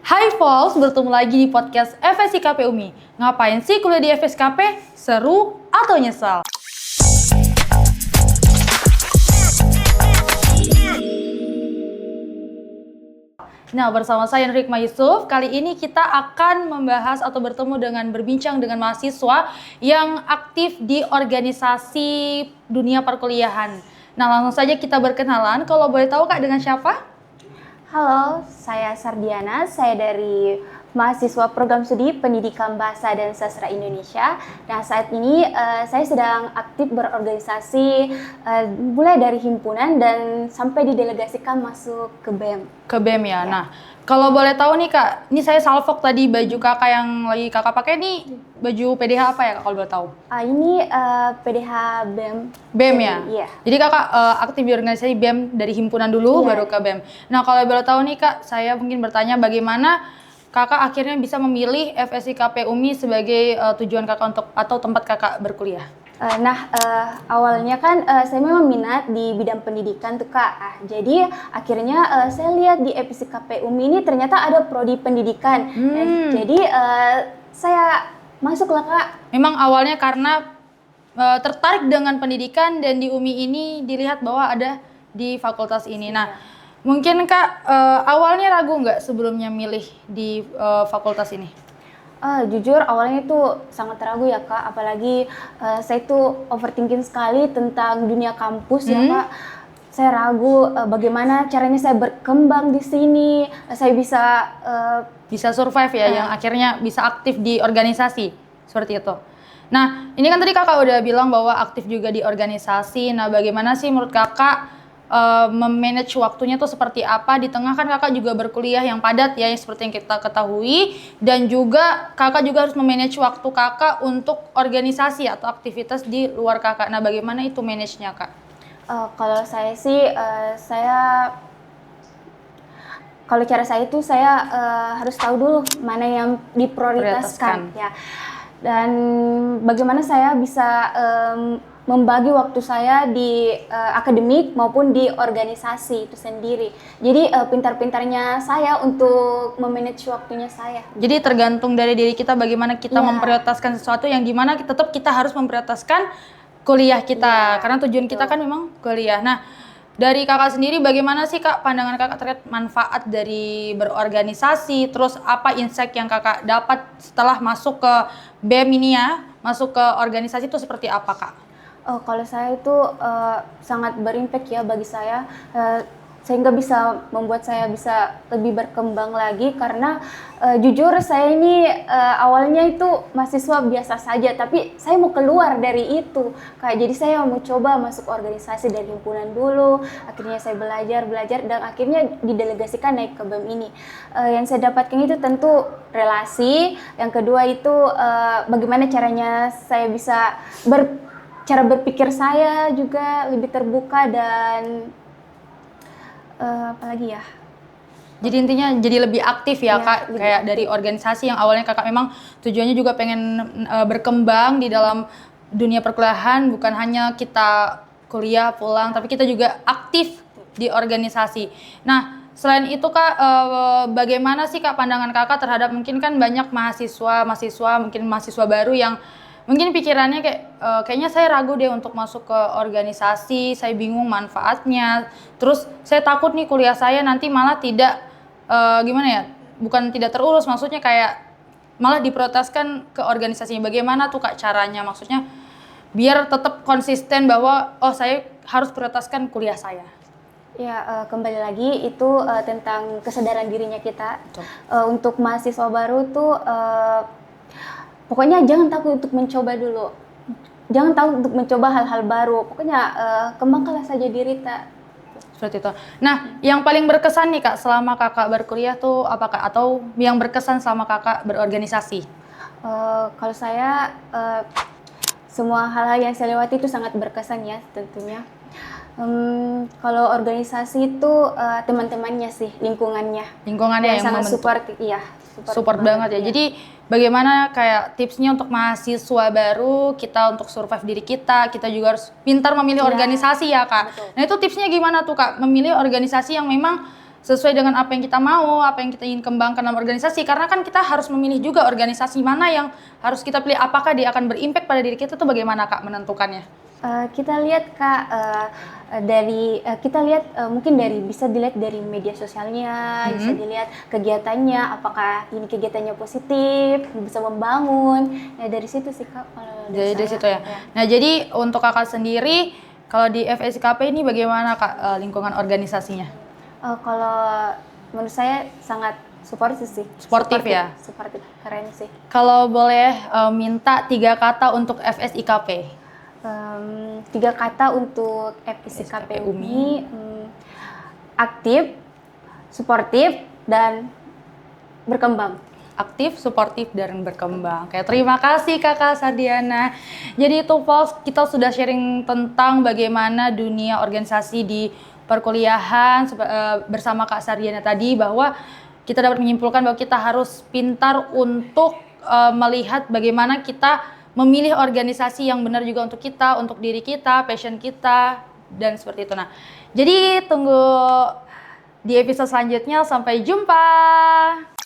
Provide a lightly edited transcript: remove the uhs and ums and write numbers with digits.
Hai Vols, bertemu lagi di podcast FSIKP UMI. Ngapain sih kuliah di FSKP? Seru atau nyesal? Nah, bersama saya Rikma Yusuf, kali ini kita akan membahas atau berbincang dengan mahasiswa yang aktif di organisasi dunia perkuliahan. Nah, langsung saja kita berkenalan. Kalau boleh tahu Kak, dengan siapa? Halo, saya Sardiana, saya dari mahasiswa program studi Pendidikan Bahasa dan Sastra Indonesia. Nah, saat ini saya sedang aktif berorganisasi mulai dari himpunan dan sampai didelegasikan masuk ke BEM. Ke BEM ya. Nah, kalau boleh tahu nih Kak, ini saya salvok tadi baju kakak yang lagi kakak pakai nih baju PDH apa ya Kak, kalau boleh tahu? Ini PDH BEM. BEM ya? Iya. Jadi kakak aktif di organisasi BEM dari himpunan dulu baru ke BEM. Nah, kalau boleh tahu nih Kak, saya mungkin bertanya bagaimana kakak akhirnya bisa memilih FSIKP UMI sebagai tujuan kakak untuk atau tempat kakak berkuliah? Awalnya kan saya memang minat di bidang pendidikan tuh Kak. Jadi akhirnya saya lihat di FSIKP UMI ini ternyata ada prodi pendidikan. Jadi saya masuk lah Kak. Memang awalnya karena tertarik dengan pendidikan dan di UMI ini dilihat bahwa ada di fakultas ini. Nah, mungkin Kak awalnya ragu nggak sebelumnya milih di fakultas ini? Jujur awalnya itu sangat ragu ya Kak, apalagi saya itu overthinking sekali tentang dunia kampus ya Kak. Saya ragu bagaimana caranya saya berkembang di sini, saya bisa survive ya, yang akhirnya bisa aktif di organisasi seperti itu. Nah, ini kan tadi kakak udah bilang bahwa aktif juga di organisasi. Nah, bagaimana sih menurut kakak memanage waktunya tuh seperti apa? Di tengah kan kakak juga berkuliah yang padat ya, seperti yang kita ketahui, dan juga kakak juga harus memanage waktu kakak untuk organisasi atau aktivitas di luar kakak. Nah, bagaimana itu manage-nya Kak? Kalau saya sih, kalau cara saya itu saya harus tahu dulu mana yang diprioritaskan ya, dan bagaimana saya bisa membagi waktu saya di akademik maupun di organisasi itu sendiri. Jadi pintar-pintarnya saya untuk memanage waktunya saya. Jadi tergantung dari diri kita bagaimana kita memprioritaskan sesuatu yang dimana tetap kita harus memprioritaskan kuliah kita. Karena tujuan kita kan memang kuliah. Nah, dari kakak sendiri bagaimana sih Kak pandangan kakak terkait manfaat dari berorganisasi, terus apa insight yang kakak dapat setelah masuk ke BEM ini ya, masuk ke organisasi itu seperti apa Kak? Kalau saya itu sangat berimpact ya bagi saya, sehingga bisa membuat saya bisa lebih berkembang lagi karena jujur saya ini awalnya itu mahasiswa biasa saja, tapi saya mau keluar dari itu. Jadi saya mau coba masuk organisasi dari himpunan dulu, akhirnya saya belajar dan akhirnya didelegasikan naik ke BEM ini. Yang saya dapatkan itu tentu relasi, yang kedua itu bagaimana caranya saya bisa cara berpikir saya juga lebih terbuka dan apalagi ya. Jadi intinya jadi lebih aktif ya Kak, kayak dari organisasi yang awalnya kakak memang tujuannya juga pengen berkembang di dalam dunia perkuliahan, bukan hanya kita kuliah pulang, tapi kita juga aktif di organisasi. Nah, selain itu Kak, bagaimana sih Kak pandangan kakak terhadap mungkin kan banyak mahasiswa mungkin mahasiswa baru yang mungkin pikirannya kayaknya saya ragu deh untuk masuk ke organisasi, saya bingung manfaatnya. Terus saya takut nih kuliah saya nanti malah tidak gimana ya? Bukan tidak terurus, maksudnya kayak malah diprioritaskan ke organisasinya. Bagaimana tuh Kak caranya? Maksudnya biar tetap konsisten bahwa saya harus prioritaskan kuliah saya. Ya, kembali lagi itu tentang kesadaran dirinya kita. Untuk mahasiswa baru tuh pokoknya jangan takut untuk mencoba dulu. Jangan takut untuk mencoba hal-hal baru. Pokoknya kembangkanlah saja diri tak. Seperti itu. Nah, yang paling berkesan nih Kak selama kakak berkuliah tuh apa Kak? Atau yang berkesan selama kakak berorganisasi? Kalau saya semua hal-hal yang saya lewati itu sangat berkesan ya tentunya. Kalau organisasi itu teman-temannya sih, lingkungannya yang sangat support banget ya. Jadi bagaimana kayak tipsnya untuk mahasiswa baru, kita untuk survive diri kita juga harus pintar memilih organisasi ya Kak. Betul. Nah itu tipsnya gimana tuh Kak, memilih organisasi yang memang sesuai dengan apa yang kita mau, apa yang kita ingin kembangkan dalam organisasi. Karena kan kita harus memilih juga organisasi mana yang harus kita pilih. Apakah dia akan berimpact pada diri kita, tuh bagaimana Kak menentukannya? Kita lihat Kak, mungkin bisa dilihat dari media sosialnya, bisa dilihat kegiatannya, apakah ini kegiatannya positif, bisa membangun. Ya dari situ sih Kak. Kalau Dari situ ya. Nah jadi untuk Kakak sendiri, kalau di FSIKP ini bagaimana Kak lingkungan organisasinya? Kalau menurut saya sangat suportif sih. Suportif ya? Suportif, keren sih. Kalau boleh minta 3 kata untuk FSIKP? 3 kata untuk FSIKP UMI, aktif, suportif, dan berkembang. Aktif, suportif, dan berkembang. Oke, terima kasih Kakak Sardiana. Jadi itu Pals, kita sudah sharing tentang bagaimana dunia organisasi di perkuliahan bersama Kak Sardiana tadi, bahwa kita dapat menyimpulkan bahwa kita harus pintar untuk melihat bagaimana kita memilih organisasi yang benar juga untuk kita, untuk diri kita, passion kita, dan seperti itu. Nah, jadi tunggu di episode selanjutnya. Sampai jumpa.